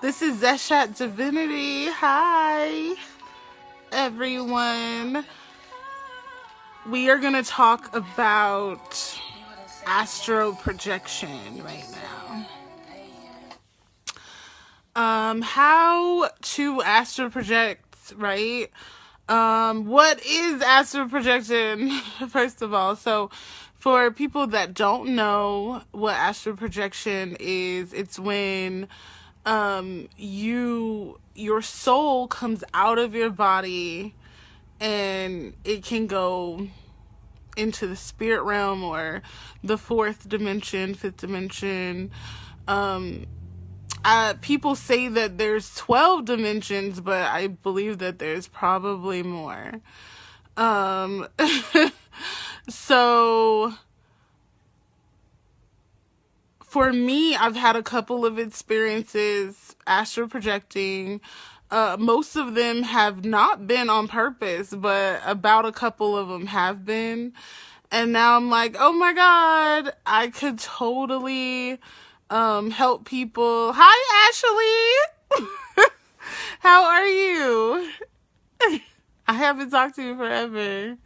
This is Zeshat Divinity. Hi, everyone. We are going to talk about astral projection right now. How to astral project, right? What is astral projection, first of all? So, for people that don't know what astral projection is, it's when your soul comes out of your body and it can go into the spirit realm or the fourth dimension, fifth dimension. People say that there's 12 dimensions, but I believe that there's probably more. So for me, I've had a couple of experiences astral projecting. Most of them have not been on purpose, but about a couple of them have been. And now I'm like, oh my God, I could totally help people. Hi, Ashley. How are you? I haven't talked to you forever.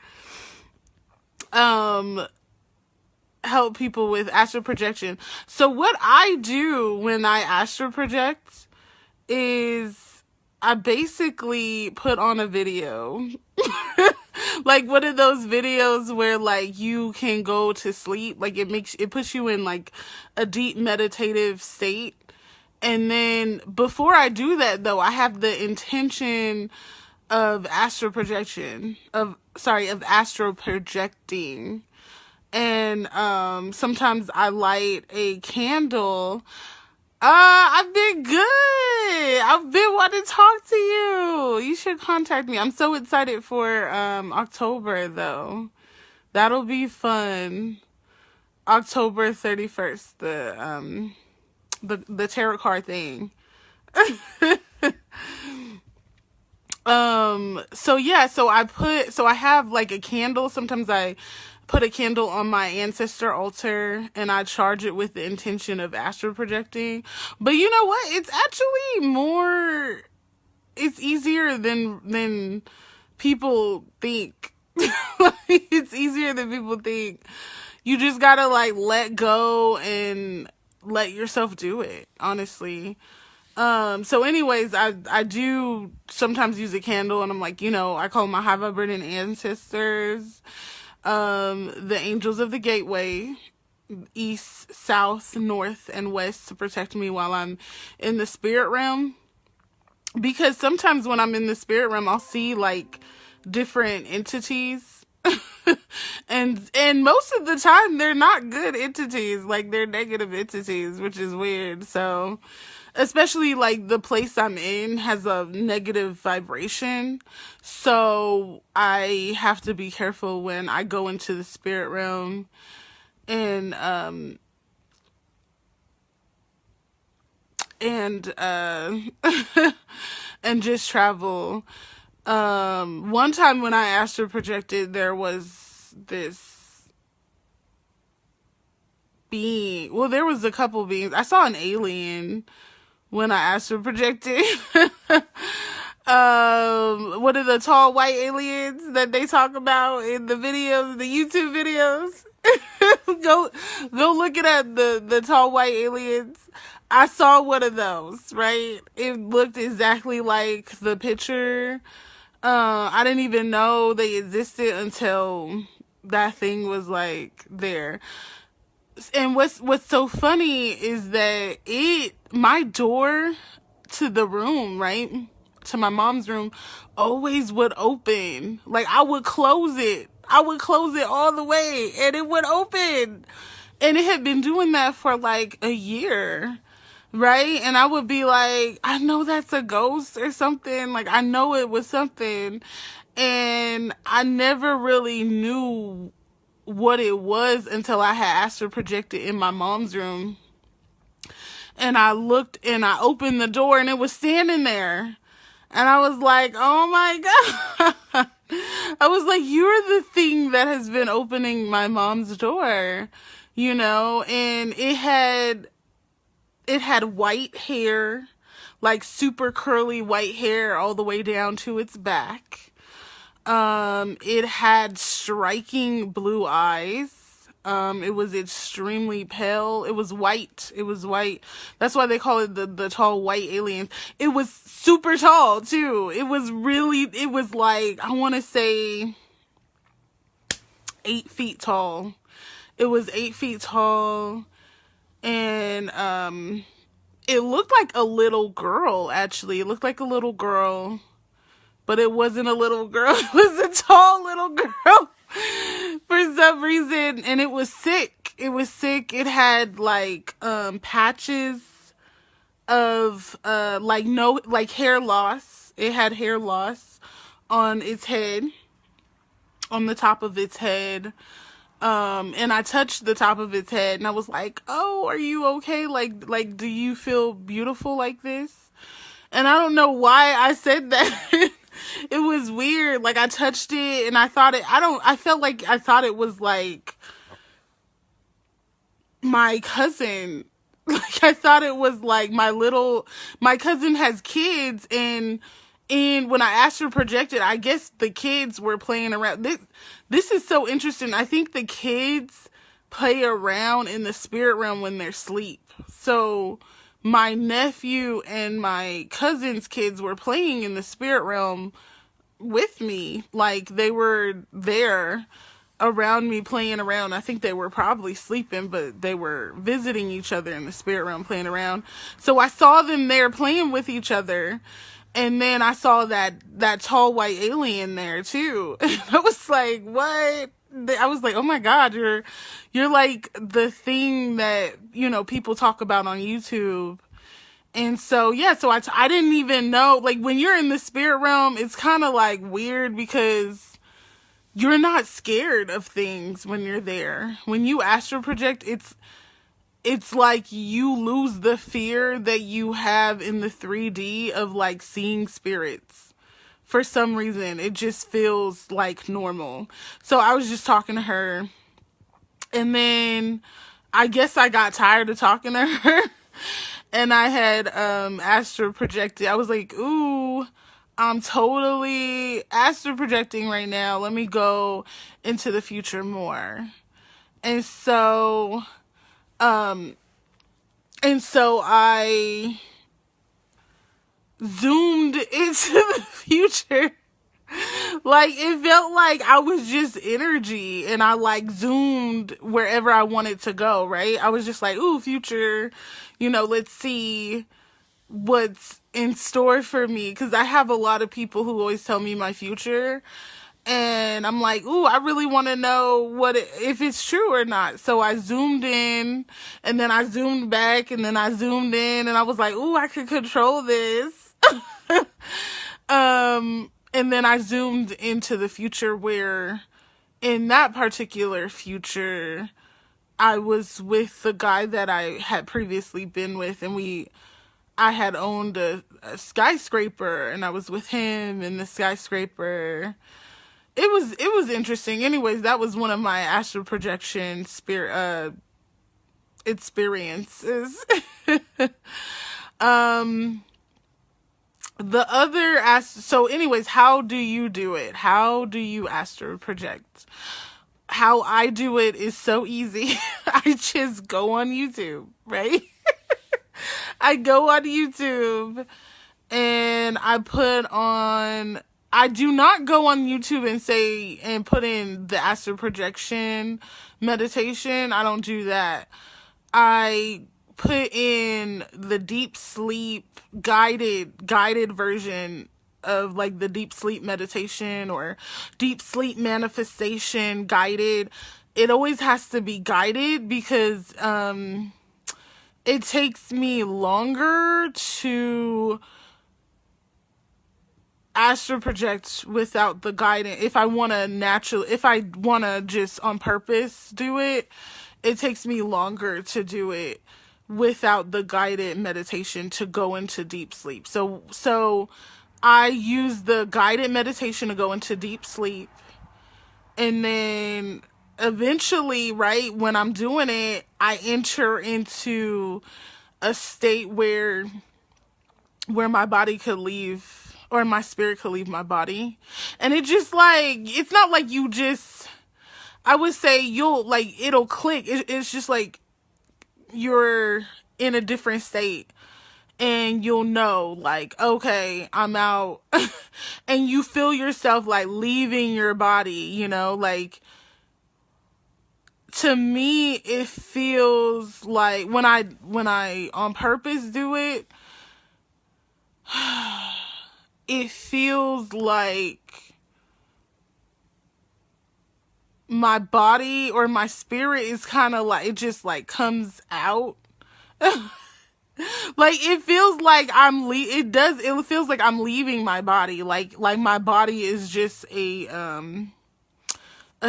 Help people with astral projection. So what I do when I astral project is I basically put on a video. Like one of those videos where like you can go to sleep, like it puts you in like a deep meditative state. And then before I do that though, I have the intention of astral projection, of astral projecting. And sometimes I light a candle. I've been good. I've been wanting to talk to you. You should contact me. I'm so excited for October though. That'll be fun. October 31st, the tarot card thing. So I have like a candle. Sometimes I put a candle on my ancestor altar and I charge it with the intention of astral projecting. But you know what? It's actually it's easier than people think. It's easier than people think. You just gotta like let go and let yourself do it, honestly. So anyways, I do sometimes use a candle and I'm like, I call my high vibrating ancestors, the angels of the gateway, east, south, north, and west, to protect me while I'm in the spirit realm. Because sometimes when I'm in the spirit realm, I'll see like different entities. and most of the time they're not good entities, like they're negative entities, which is weird. So especially like the place I'm in has a negative vibration, so I have to be careful when I go into the spirit realm and and just travel. One time when I astral projected, there was this being. Well, there was a couple beings. I saw an alien when I astral projected. One of the tall white aliens that they talk about in the videos, the YouTube videos. Go look at the tall white aliens. I saw one of those, right? It looked exactly like the picture. I didn't even know they existed until that thing was like there. And what's so funny is that my door to the room, right, to my mom's room, always would open. Like I would close it all the way and it would open. And it had been doing that for like a year, right? And I would be like, I know that's a ghost or something. Like I know it was something. And I never really knew what it was until I had astral projected in my mom's room. And I looked and I opened the door and it was standing there. And I was like, oh my God. I was like, you're the thing that has been opening my mom's door, and it had white hair, like super curly white hair all the way down to its back. It had striking blue eyes. It was extremely pale. It was white. It was white. That's why they call it the tall white alien. It was super tall too. It was like, I want to say 8 feet tall. It was 8 feet tall. And, it looked like a little girl, actually. It looked like a little girl. But it wasn't a little girl. It was a tall little girl for some reason. And it was sick. It was sick. It had like patches of like hair loss. It had hair loss on its head, on the top of its head. And I touched the top of its head and I was like, "Oh, are you okay? Like do you feel beautiful like this?" And I don't know why I said that. It was weird. Like, I touched it and I thought I thought it was like my cousin. Like, I thought it was like my cousin has kids, and when I astral projected, I guess the kids were playing around. This is so interesting. I think the kids play around in the spirit realm when they're asleep. So my nephew and my cousin's kids were playing in the spirit realm with me. Like, they were there around me playing around. I think they were probably sleeping, but they were visiting each other in the spirit realm playing around. So I saw them there playing with each other. And then I saw that tall white alien there too. And I was like, what? I was like, oh my God, you're like the thing that, people talk about on YouTube. And so, yeah, so I didn't even know, like, when you're in the spirit realm, it's kind of like weird because you're not scared of things when you're there. When you astral project, it's like you lose the fear that you have in the 3D of like seeing spirits. For some reason, it just feels like normal. So I was just talking to her, and then I guess I got tired of talking to her. And I had astral projected. I was like, ooh, I'm totally astral projecting right now. Let me go into the future more. And so I zoomed into the future. Like, it felt like I was just energy, and I like zoomed wherever I wanted to go, right? I was just like, ooh, future, let's see what's in store for me. Because I have a lot of people who always tell me my future. And I'm like, ooh, I really want to know if it's true or not. So I zoomed in, and then I zoomed back, and then I zoomed in, and I was like, ooh, I could control this. And then I zoomed into the future where, in that particular future, I was with the guy that I had previously been with, and I had owned a skyscraper, and I was with him in the skyscraper. It was interesting. Anyways, that was one of my astral projection experiences. So anyways, how do you do it? How do you astral project? How I do it is so easy. I just go on YouTube, right? I go on YouTube and I do not go on YouTube and put in the astral projection meditation. I don't do that. I put in the deep sleep guided version of like the deep sleep meditation or deep sleep manifestation guided. It always has to be guided because it takes me longer to astral project without the guidance. If I want to just on purpose do it, it takes me longer to do it without the guided meditation to go into deep sleep. So I use the guided meditation to go into deep sleep. And then eventually, right, when I'm doing it, I enter into a state where where my body could leave, or my spirit could leave my body. And it just like, it's not like you just, I would say you'll like, it'll click. It's just like you're in a different state and you'll know like, okay, I'm out. And you feel yourself like leaving your body, you know, like, to me, it feels like when I on purpose do it, it feels like my body or my spirit is kind of like, it just like comes out. Like it feels like it feels like I'm leaving my body. Like my body is just a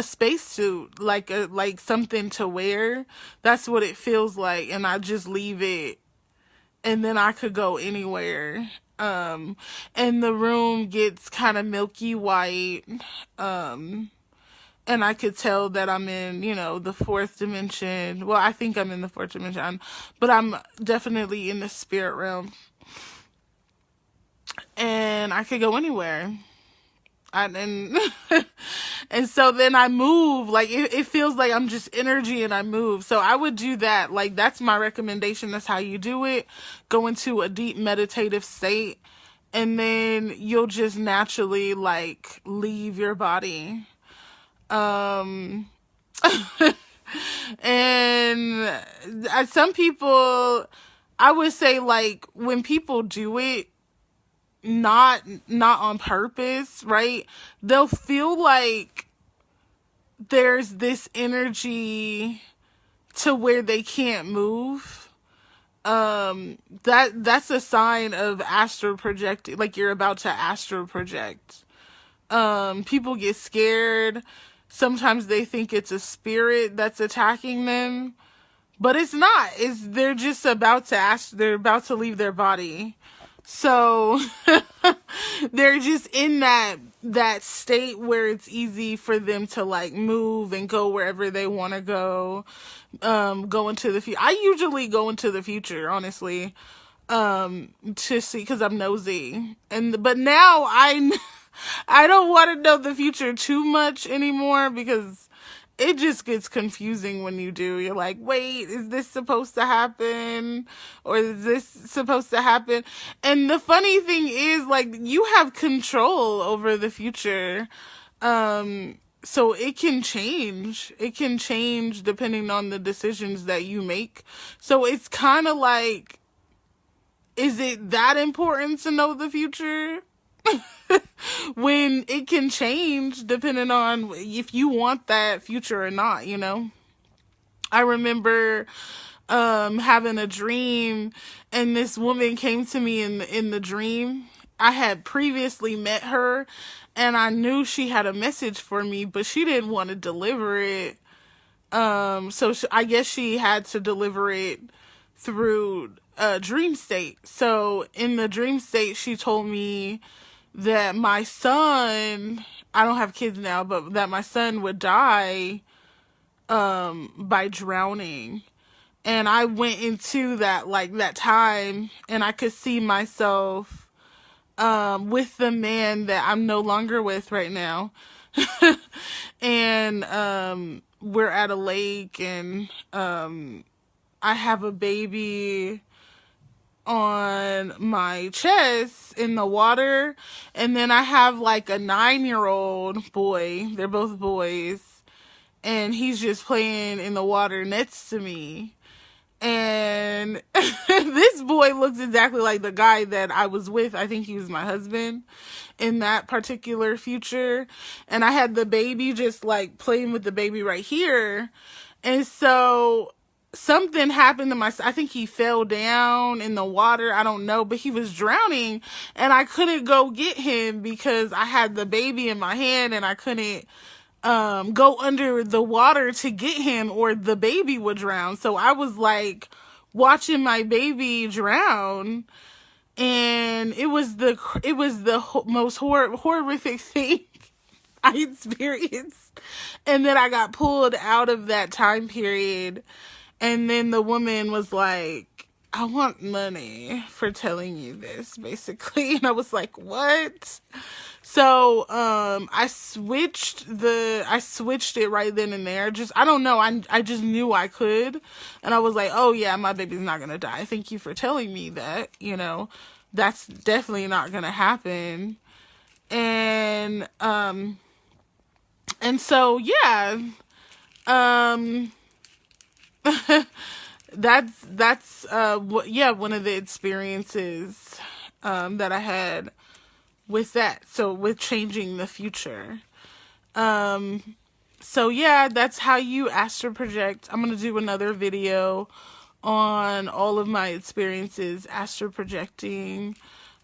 spacesuit, like something to wear. That's what it feels like, and I just leave it, and then I could go anywhere. And the room gets kind of milky white, and I could tell that I'm in, you know, the fourth dimension. Well, I think I'm in the fourth dimension, but I'm definitely in the spirit realm, and I could go anywhere. And and so then I move, like it feels like I'm just energy and I move. So I would do that. Like that's my recommendation. That's how you do it. Go into a deep meditative state, and then you'll just naturally like leave your body. And some people, I would say like when people do it, not on purpose, right? They'll feel like there's this energy to where they can't move. That's a sign of astral projecting, like you're about to astral project. People get scared. Sometimes they think it's a spirit that's attacking them, but it's not. They're just about to they're about to leave their body. So they're just in that state where it's easy for them to like move and go wherever they want to go. Go into the future. I usually go into the future, honestly, to see, because I'm nosy. But now I don't want to know the future too much anymore, because it just gets confusing when you do. You're like, wait, is this supposed to happen? Or is this supposed to happen? And the funny thing is, like, you have control over the future. So it can change. It can change depending on the decisions that you make. So it's kind of like, is it that important to know the future? When it can change depending on if you want that future or not, you know? I remember having a dream, and this woman came to me in the dream. I had previously met her, and I knew she had a message for me, but she didn't want to deliver it. So I guess she had to deliver it through a dream state. So in the dream state, she told me that my son, I don't have kids now, but that my son would die by drowning. And I went into that, like, that time, and I could see myself with the man that I'm no longer with right now. And we're at a lake, and I have a baby on my chest in the water, and then I have like a 9-year-old boy, they're both boys, and he's just playing in the water next to me. And this boy looks exactly like the guy that I was with. I think he was my husband in that particular future. And I had the baby just like playing with the baby right here. And so something happened to I think he fell down in the water. I don't know, but he was drowning, and I couldn't go get him because I had the baby in my hand, and I couldn't go under the water to get him, or the baby would drown. So I was like watching my baby drown, and it was the most horrific thing I experienced. And then I got pulled out of that time period. And then the woman was like, I want money for telling you this, basically. And I was like, what? So, I switched it right then and there. Just, I don't know. I just knew I could. And I was like, oh yeah, my baby's not gonna die. Thank you for telling me that, that's definitely not gonna happen. And so, yeah, one of the experiences, that I had with that. So with changing the future. So yeah, that's how you astral project. I'm going to do another video on all of my experiences astral projecting.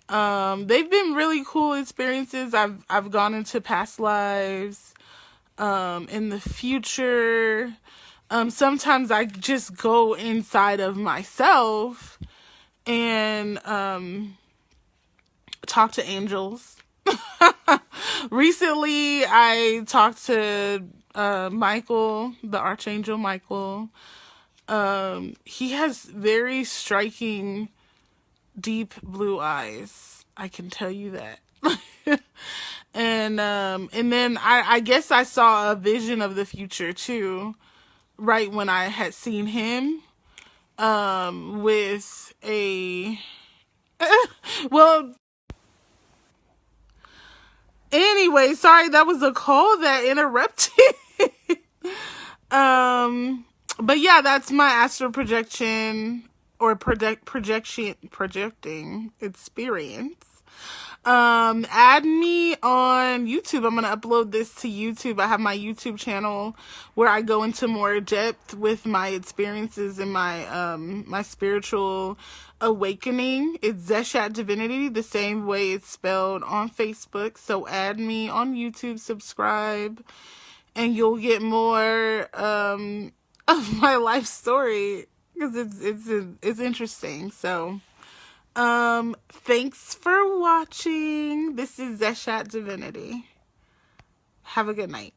They've been really cool experiences. I've gone into past lives, in the future. Sometimes I just go inside of myself and, talk to angels. Recently, I talked to Michael, the Archangel Michael. He has very striking, deep blue eyes. I can tell you that. And then I guess I saw a vision of the future too, right when I had seen him, with a, well, anyway, sorry, that was a call that interrupted. But yeah, that's my astral projection or projecting experience. Add me on YouTube. I'm gonna upload this to YouTube. I have my YouTube channel where I go into more depth with my experiences and my spiritual awakening. It's Zeshat Divinity, the same way it's spelled on Facebook. So add me on YouTube, subscribe, and you'll get more of my life story, because it's interesting. So thanks for watching. This is Zeshat Divinity. Have a good night.